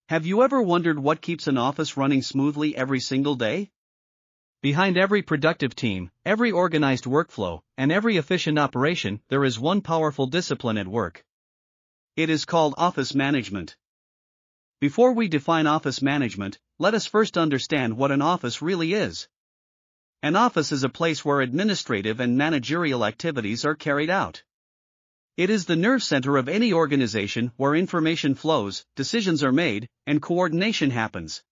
Have you ever wondered what keeps an office running smoothly every single day? Behind every productive team, every organized workflow, and every efficient operation, there is one powerful discipline at work. It is called office management. Before we define office management, let us first understand what an office really is. An office is a place where administrative and managerial activities are carried out. It is the nerve center of any organization where information flows, decisions are made, and coordination happens.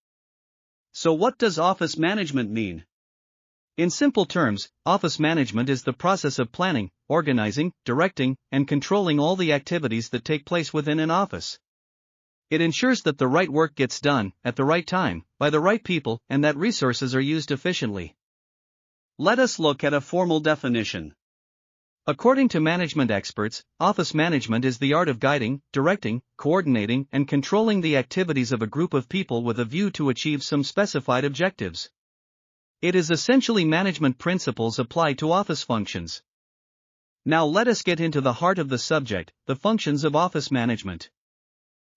So what does office management mean? In simple terms, office management is the process of planning, organizing, directing, and controlling all the activities that take place within an office. It ensures that the right work gets done, at the right time, by the right people, and that resources are used efficiently. Let us look at a formal definition. According to management experts, office management is the art of guiding, directing, coordinating, and controlling the activities of a group of people with a view to achieve some specified objectives. It is essentially management principles applied to office functions. Now let us get into the heart of the subject, the functions of office management.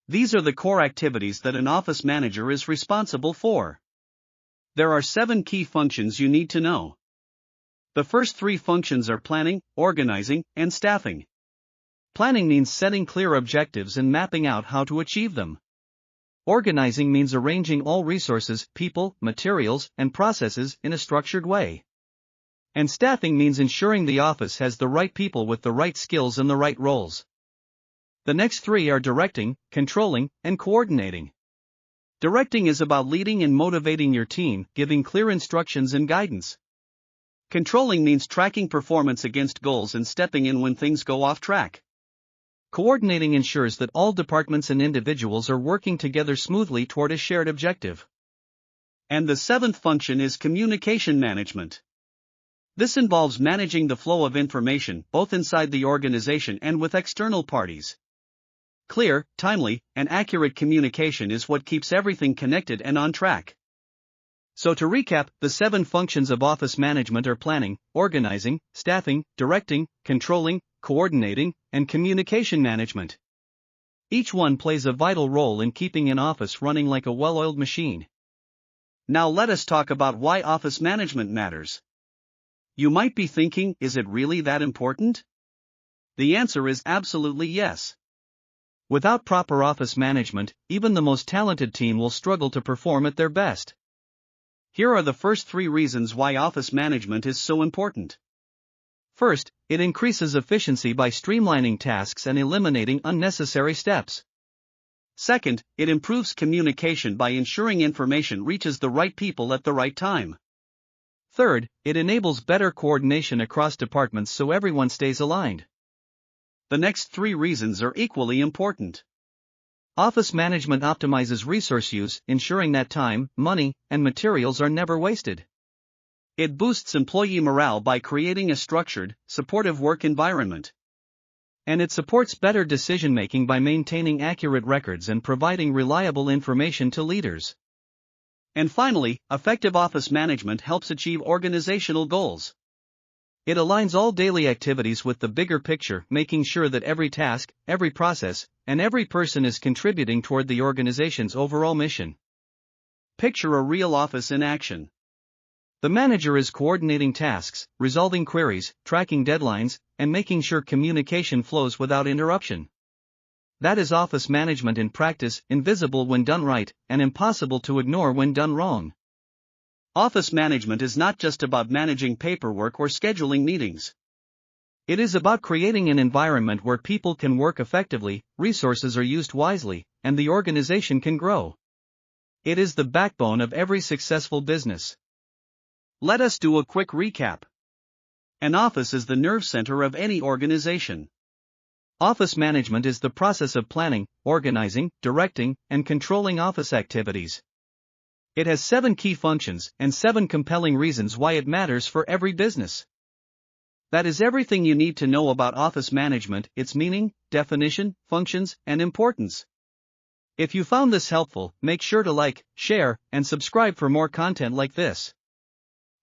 These are the core activities that an office manager is responsible for. There are 7 key functions you need to know. The first 3 functions are planning, organizing, and staffing. Planning means setting clear objectives and mapping out how to achieve them. Organizing means arranging all resources, people, materials, and processes in a structured way. And staffing means ensuring the office has the right people with the right skills and the right roles. The next 3 are directing, controlling, and coordinating. Directing is about leading and motivating your team, giving clear instructions and guidance. Controlling means tracking performance against goals and stepping in when things go off track. Coordinating ensures that all departments and individuals are working together smoothly toward a shared objective. And the 7th function is communication management. This involves managing the flow of information both inside the organization and with external parties. Clear, timely, and accurate communication is what keeps everything connected and on track. So to recap, the 7 functions of office management are planning, organizing, staffing, directing, controlling, coordinating, and communication management. Each one plays a vital role in keeping an office running like a well-oiled machine. Now let us talk about why office management matters. You might be thinking, is it really that important? The answer is absolutely yes. Without proper office management, even the most talented team will struggle to perform at their best. Here are the first 3 reasons why office management is so important. First, it increases efficiency by streamlining tasks and eliminating unnecessary steps. Second, it improves communication by ensuring information reaches the right people at the right time. Third, it enables better coordination across departments so everyone stays aligned. The next 3 reasons are equally important. Office management optimizes resource use, ensuring that time, money, and materials are never wasted. It boosts employee morale by creating a structured, supportive work environment. And it supports better decision-making by maintaining accurate records and providing reliable information to leaders. And finally, effective office management helps achieve organizational goals. It aligns all daily activities with the bigger picture, making sure that every task, every process, and every person is contributing toward the organization's overall mission. Picture a real office in action. The manager is coordinating tasks, resolving queries, tracking deadlines, and making sure communication flows without interruption. That is office management in practice, invisible when done right, and impossible to ignore when done wrong. Office management is not just about managing paperwork or scheduling meetings. It is about creating an environment where people can work effectively, resources are used wisely, and the organization can grow. It is the backbone of every successful business. Let us do a quick recap. An office is the nerve center of any organization. Office management is the process of planning, organizing, directing, and controlling office activities. It has 7 key functions and 7 compelling reasons why it matters for every business. That is everything you need to know about office management, its meaning, definition, functions, and importance. If you found this helpful, make sure to like, share, and subscribe for more content like this.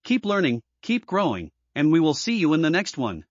Keep learning, keep growing, and we will see you in the next one.